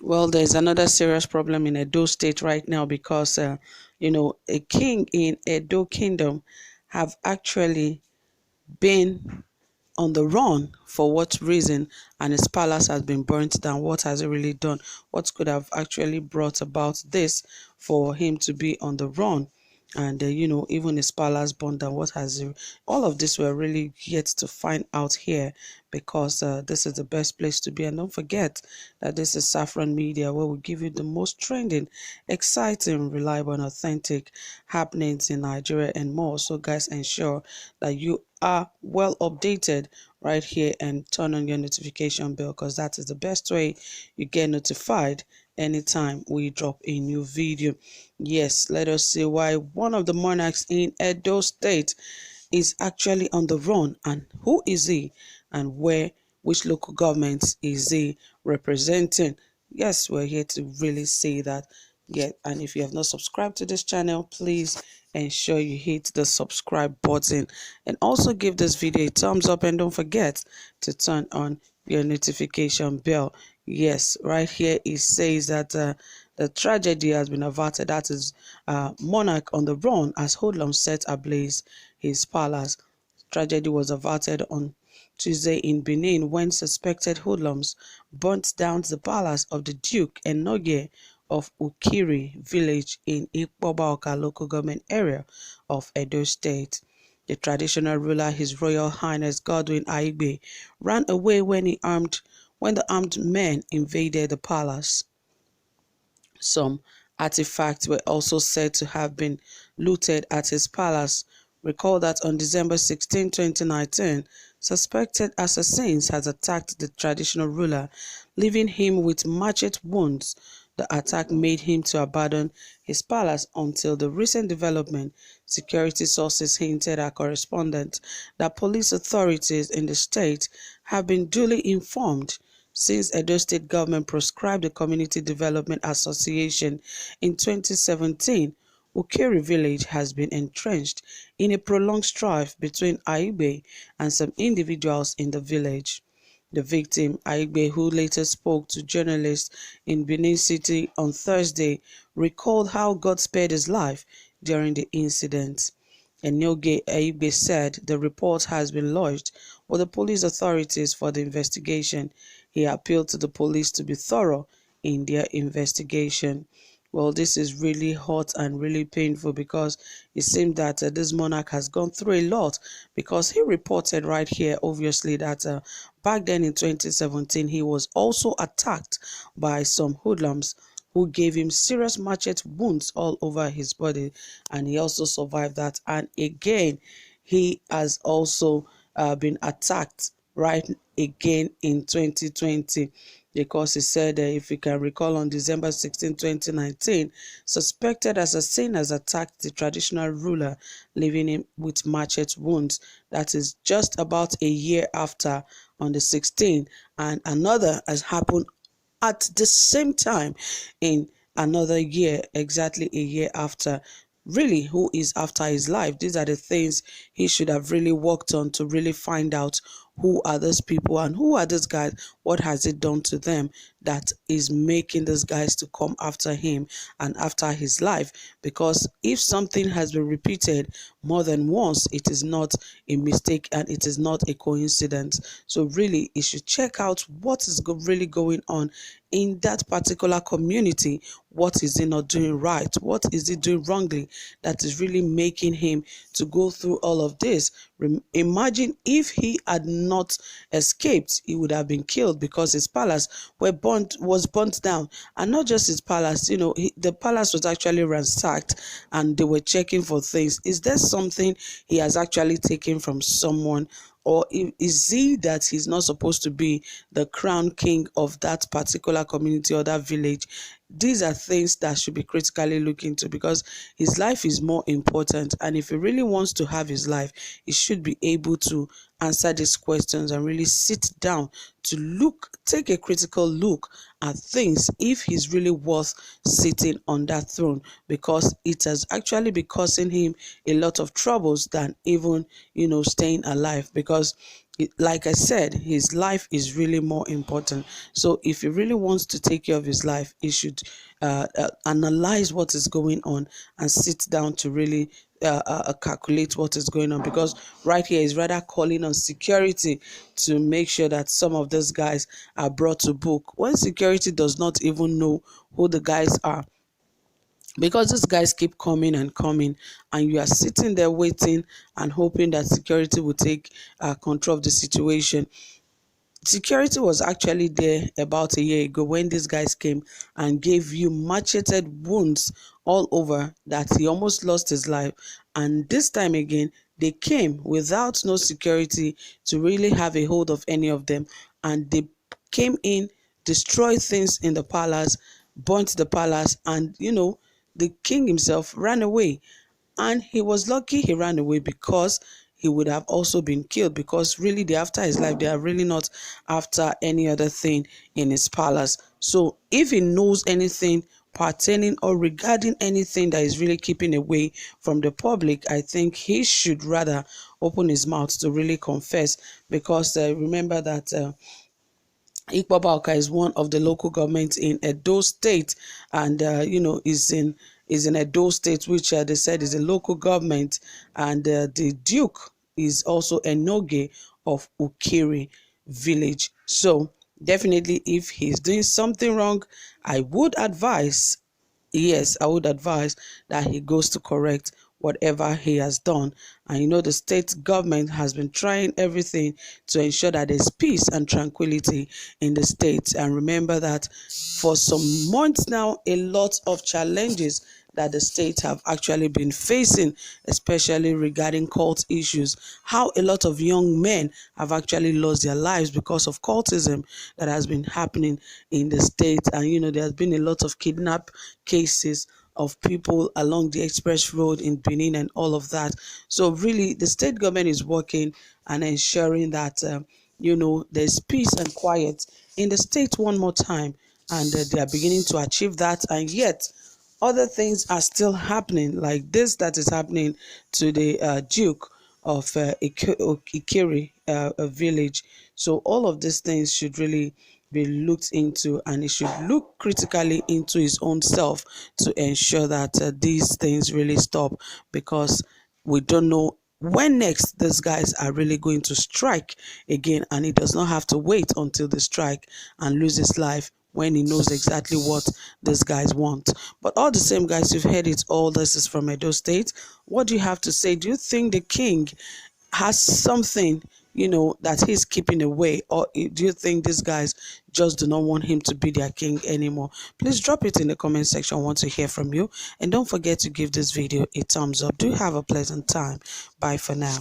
Well, there's another serious problem in Edo State right now because, a king in Edo Kingdom have actually been on the run. For what reason? And his palace has been burnt down. What has he really done? What could have actually brought about this for him to be on the run? And even his palace burned down. What has he? All of this we're really yet to find out here, because this is the best place to be. And don't forget that this is Saffron Media, where we give you the most trending, exciting, reliable, and authentic happenings in Nigeria and more. So guys, ensure that you are well updated right here and turn on your notification bell, because that is the best way you get notified anytime we drop a new video. Yes, let us see why one of the monarchs in Edo State is actually on the run, and who is he, and which local government is he representing. Yes, we're here to really say that. Yeah, and if you have not subscribed to this channel, please ensure you hit the subscribe button and also give this video a thumbs up, and don't forget to turn on your notification bell. Yes, right here it says that the tragedy has been averted. That is monarch on the run as Hoodlums set ablaze his palace. Tragedy was averted on Tuesday in Benin when suspected hoodlums burnt down the palace of the Duke Enoge of Ukiri village in Ikpobaoka local government area of Edo State. The traditional ruler, His Royal Highness Godwin Aigbe, ran away when the armed men invaded the palace. Some artifacts were also said to have been looted at his palace. Recall that on December 16, 2019, suspected assassins had attacked the traditional ruler, leaving him with machete wounds. The attack made him to abandon his palace until the recent development. Security sources hinted at correspondents that police authorities in the state have been duly informed since Edo State government proscribed the Community Development Association in 2017. Ukiri village has been entrenched in a prolonged strife between Aigbe and some individuals in the village. The victim, Aigbe, who later spoke to journalists in Benin City on Thursday, recalled how God spared his life during the incident. Enoge Aigbe said the report has been lodged with the police authorities for the investigation. He appealed to the police to be thorough in their investigation. Well, this is really hot and really painful, because it seems that this monarch has gone through a lot, because he reported right here, obviously, that back then in 2017, he was also attacked by some hoodlums who gave him serious machete wounds all over his body, and he also survived that. And again, he has also been attacked right again in 2020, because he said, if you can recall, on December 16, 2019, suspected assassin has attacked the traditional ruler, leaving him with machete wounds. That is just about a year after, on the 16th, and another has happened at the same time in another year, exactly a year after. Really, who is after his life? These are the things he should have really worked on, to really find out who are those people and who are these guys, what has it done to them that is making these guys to come after him and after his life. Because if something has been repeated more than once, it is not a mistake and it is not a coincidence. So really, you should check out what is really going on in that particular community. What is he not doing right? What is he doing wrongly that is really making him to go through all of this? Imagine if he had not escaped, he would have been killed, because his palace was burnt down. And not just his palace, the palace was actually ransacked, and they were checking for things. Is there something he has actually taken from someone? Or is he that he's not supposed to be the crown king of that particular community or that village? These are things that should be critically looked into, because his life is more important. And if he really wants to have his life, he should be able to answer these questions and really sit down to take a critical look at things, if he's really worth sitting on that throne, because it has actually been causing him a lot of troubles than even staying alive. Because like I said, his life is really more important. So if he really wants to take care of his life, he should analyze what is going on and sit down to really calculate what is going on. Because right here is rather calling on security to make sure that some of these guys are brought to book, when security does not even know who the guys are, because these guys keep coming and coming, and you are sitting there waiting and hoping that security will take control of the situation. Security was actually there about a year ago when these guys came and gave you macheted wounds all over that he almost lost his life. And this time again, they came without no security to really have a hold of any of them, and they came in, destroyed things in the palace, burnt the palace, and the king himself ran away. And he was lucky he ran away, because he would have also been killed, because really they're after his life. They are really not after any other thing in his palace. So if he knows anything pertaining or regarding anything that is really keeping away from the public, I think he should rather open his mouth to really confess. Because remember that Ikpabauka is one of the local governments in Edo State, and is in Edo State, which they said is a local government, and the Duke is also Enoge of Ukiri village. So definitely, if he's doing something wrong, I would advise, yes, I would advise that he goes to correct whatever he has done. And the state government has been trying everything to ensure that there's peace and tranquility in the state. And remember that for some months now, a lot of challenges that the state have actually been facing, especially regarding cult issues. How a lot of young men have actually lost their lives because of cultism that has been happening in the state. And there has been a lot of kidnap cases of people along the express road in Benin and all of that. So really, the state government is working and ensuring that there's peace and quiet in the state one more time, and they are beginning to achieve that. And yet other things are still happening, like this that is happening to the Duke of Ikiri village. So all of these things should really be looked into, and he should look critically into his own self to ensure that these things really stop, because we don't know when next these guys are really going to strike again, and he does not have to wait until they strike and lose his life when he knows exactly what these guys want. But all the same, guys, you've heard it all. This is from Edo State. What do you have to say? Do you think the king has something that he's keeping away, or do you think these guys just do not want him to be their king anymore? Please drop it in the comment section. I want to hear from you, and don't forget to give this video a thumbs up. Do have a pleasant time. Bye for now.